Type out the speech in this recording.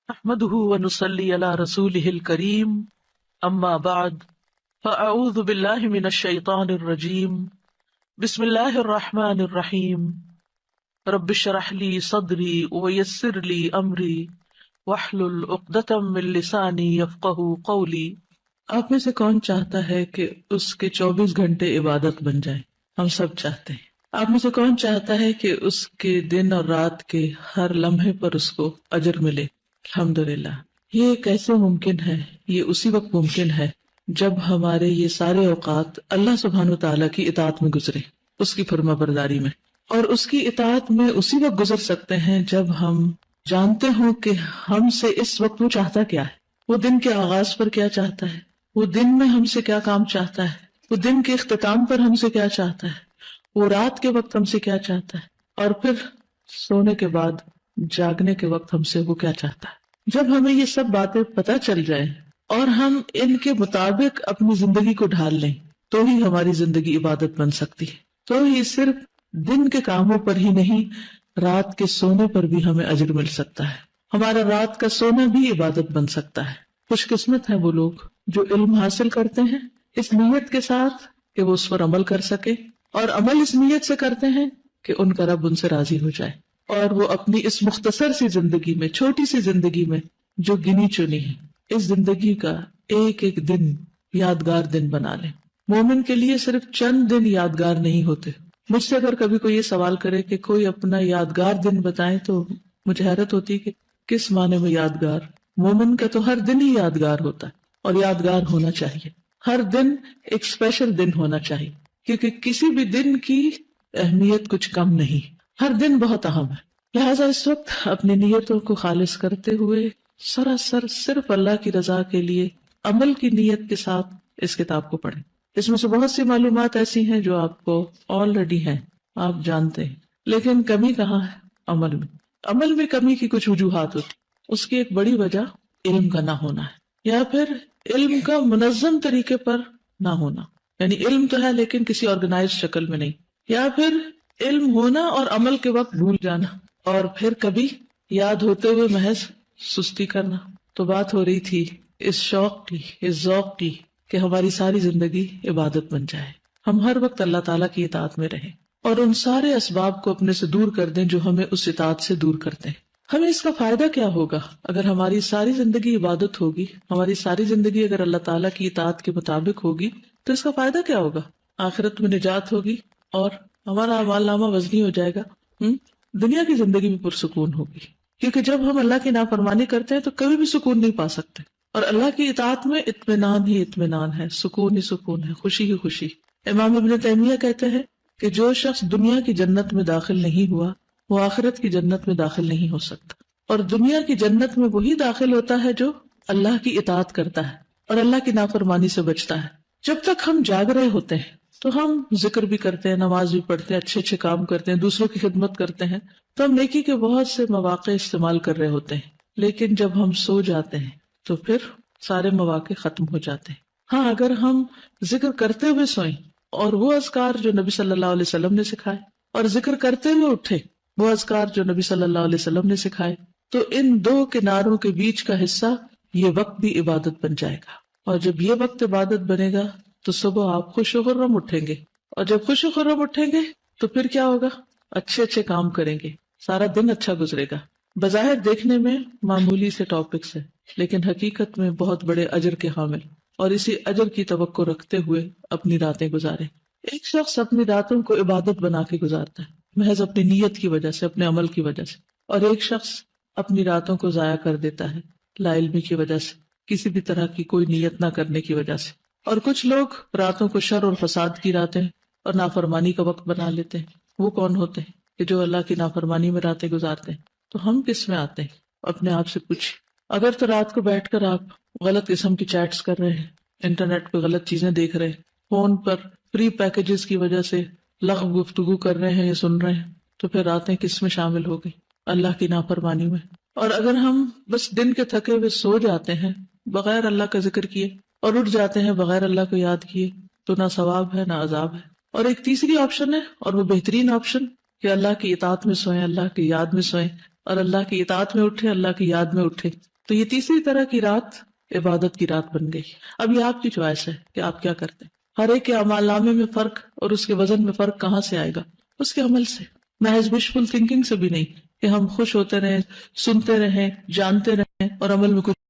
نحمده ونصلي على رسوله الكريم اما بعد فاعوذ بالله من الشيطان الرجيم بسم الله الرحمن الرحيم رب اشرح لي صدري ويسر لي امري واحلل عقدة من لساني يفقهوا قولي۔ آپ میں سے کون چاہتا ہے کہ اس کے 24 گھنٹے عبادت بن جائیں؟ ہم سب چاہتے ہیں۔ آپ میں سے کون چاہتا ہے کہ اس کے دن اور رات کے ہر لمحے پر اس کو اجر ملے؟ الحمدللہ۔ یہ کیسے ممکن ہے؟ یہ اسی وقت ممکن ہے جب ہمارے یہ سارے اوقات اللہ سبحانہ وتعالیٰ کی اطاعت میں گزرے، اس کی فرما برداری میں، اور اس کی اطاعت میں اسی وقت گزر سکتے ہیں جب ہم جانتے ہوں کہ ہم سے اس وقت وہ چاہتا کیا ہے، وہ دن کے آغاز پر کیا چاہتا ہے، وہ دن میں ہم سے کیا کام چاہتا ہے، وہ دن کے اختتام پر ہم سے کیا چاہتا ہے، وہ رات کے وقت ہم سے کیا چاہتا ہے، اور پھر سونے کے بعد جاگنے کے وقت ہم سے وہ کیا چاہتا ہے۔ جب ہمیں یہ سب باتیں پتہ چل جائیں اور ہم ان کے مطابق اپنی زندگی کو ڈھال لیں تو ہی ہماری زندگی عبادت بن سکتی ہے، تو ہی صرف دن کے کاموں پر ہی نہیں، رات کے سونے پر بھی ہمیں اجر مل سکتا ہے، ہمارا رات کا سونا بھی عبادت بن سکتا ہے۔ خوش قسمت ہیں وہ لوگ جو علم حاصل کرتے ہیں اس نیت کے ساتھ کہ وہ اس پر عمل کر سکے، اور عمل اس نیت سے کرتے ہیں کہ ان کا رب ان سے راضی ہو جائے، اور وہ اپنی اس مختصر سی زندگی میں، چھوٹی سی زندگی میں جو گنی چنی ہے، اس زندگی کا ایک ایک دن یادگار دن بنا لیں۔ مومن کے لیے صرف چند دن یادگار نہیں ہوتے۔ مجھ سے اگر کبھی کوئی یہ سوال کرے کہ کوئی اپنا یادگار دن بتائیں تو مجھے حیرت ہوتی ہے کہ کس معنی میں یادگار؟ مومن کا تو ہر دن ہی یادگار ہوتا ہے، اور یادگار ہونا چاہیے۔ ہر دن ایک اسپیشل دن ہونا چاہیے، کیونکہ کسی بھی دن کی اہمیت کچھ کم نہیں، ہر دن بہت اہم ہے۔ لہٰذا اس وقت اپنی نیتوں کو خالص کرتے ہوئے سراسر صرف اللہ کی رضا کے لیے عمل کی نیت کے ساتھ اس کتاب کو پڑھیں۔ اس میں سے بہت سی معلومات ایسی ہیں جو آپ کو آلریڈی ہیں، آپ جانتے ہیں، لیکن کمی کہاں ہے؟ عمل میں۔ عمل میں کمی کی کچھ وجوہات ہوتی، اس کی ایک بڑی وجہ علم کا نہ ہونا ہے، یا پھر علم کا منظم طریقے پر نہ ہونا، یعنی علم تو ہے لیکن کسی آرگنائز شکل میں نہیں، یا پھر علم ہونا اور عمل کے وقت بھول جانا، اور پھر کبھی یاد ہوتے ہوئے محض سستی کرنا۔ تو بات ہو رہی تھی اس شوق کی، اس ذوق کی کہ ہماری ساری زندگی عبادت بن جائے، ہم ہر وقت اللہ تعالیٰ کی اطاعت میں رہیں اور ان سارے اسباب کو اپنے سے دور کر دیں جو ہمیں اس اطاعت سے دور کرتے ہیں۔ ہمیں اس کا فائدہ کیا ہوگا اگر ہماری ساری زندگی عبادت ہوگی، ہماری ساری زندگی اگر اللہ تعالیٰ کی اطاعت کے مطابق ہوگی تو اس کا فائدہ کیا ہوگا؟ آخرت میں نجات ہوگی اور ہمارا اعمال نامہ وزنی ہو جائے گا، دنیا کی زندگی میں پرسکون ہوگی، کیونکہ جب ہم اللہ کی نافرمانی کرتے ہیں تو کبھی بھی سکون نہیں پا سکتے، اور اللہ کی اطاعت میں اطمینان ہی اطمینان ہے، سکون ہی سکون ہے، خوشی ہی خوشی۔ امام ابن تیمیہ کہتے ہیں کہ جو شخص دنیا کی جنت میں داخل نہیں ہوا وہ آخرت کی جنت میں داخل نہیں ہو سکتا، اور دنیا کی جنت میں وہی داخل ہوتا ہے جو اللہ کی اطاعت کرتا ہے اور اللہ کی نافرمانی سے بچتا ہے۔ جب تک ہم جاگ رہے ہوتے ہیں تو ہم ذکر بھی کرتے ہیں، نماز بھی پڑھتے ہیں، اچھے اچھے کام کرتے ہیں، دوسروں کی خدمت کرتے ہیں، تو ہم نیکی کے بہت سے مواقع استعمال کر رہے ہوتے ہیں، لیکن جب ہم سو جاتے ہیں تو پھر سارے مواقع ختم ہو جاتے ہیں۔ ہاں، اگر ہم ذکر کرتے ہوئے سوئیں اور وہ اذکار جو نبی صلی اللہ علیہ وسلم نے سکھائے، اور ذکر کرتے ہوئے اٹھے وہ اذکار جو نبی صلی اللہ علیہ وسلم نے سکھائے، تو ان دو کناروں کے بیچ کا حصہ یہ وقت بھی عبادت بن جائے گا، اور جب یہ وقت عبادت بنے گا تو صبح آپ خوش و خرم اٹھیں گے، اور جب خوش و خرم اٹھیں گے تو پھر کیا ہوگا؟ اچھے اچھے کام کریں گے، سارا دن اچھا گزرے گا۔ بظاہر دیکھنے میں معمولی سے ٹاپکس ہیں لیکن حقیقت میں بہت بڑے اجر کے حامل، اور اسی اجر کی توقع رکھتے ہوئے اپنی راتیں گزاریں۔ ایک شخص اپنی راتوں کو عبادت بنا کے گزارتا ہے محض اپنی نیت کی وجہ سے، اپنے عمل کی وجہ سے، اور ایک شخص اپنی راتوں کو ضائع کر دیتا ہے لا علمی کی وجہ سے، کسی بھی طرح کی کوئی نیت نہ کرنے کی وجہ سے۔ اور کچھ لوگ راتوں کو شر اور فساد کی راتیں اور نافرمانی کا وقت بنا لیتے ہیں۔ وہ کون ہوتے ہیں کہ جو اللہ کی نافرمانی میں راتیں گزارتے ہیں؟ تو ہم کس میں آتے ہیں؟ اپنے آپ سے پوچھیں۔ اگر تو رات کو بیٹھ کر آپ غلط قسم کی چیٹس کر رہے ہیں، انٹرنیٹ پہ غلط چیزیں دیکھ رہے ہیں، فون پر فری پیکجز کی وجہ سے لغو گفتگو کر رہے ہیں یا سن رہے ہیں، تو پھر راتیں کس میں شامل ہو گئی؟ اللہ کی نافرمانی میں۔ اور اگر ہم بس دن کے تھکے ہوئے سو جاتے ہیں بغیر اللہ کا ذکر کیے اور اٹھ جاتے ہیں بغیر اللہ کو یاد کیے، تو نہ ثواب ہے نہ عذاب ہے۔ اور ایک تیسری آپشن ہے، اور وہ بہترین آپشن، کہ اللہ کی اطاعت میں سوئیں، اللہ کی یاد میں سوئیں، اور اللہ کی اطاعت میں اٹھے، اللہ کی یاد میں اٹھے۔ تو یہ تیسری طرح کی رات عبادت کی رات بن گئی. اب یہ آپ کی چوائس ہے کہ آپ کیا کرتے ہیں. ہر ایک کے اعمال نامے میں فرق اور اس کے وزن میں فرق کہاں سے آئے گا؟ اس کے عمل سے. محض وشفل تھنکنگ سے بھی نہیں کہ ہم خوش ہوتے رہیں، سنتے رہیں، جانتے رہیں اور عمل میں کچھ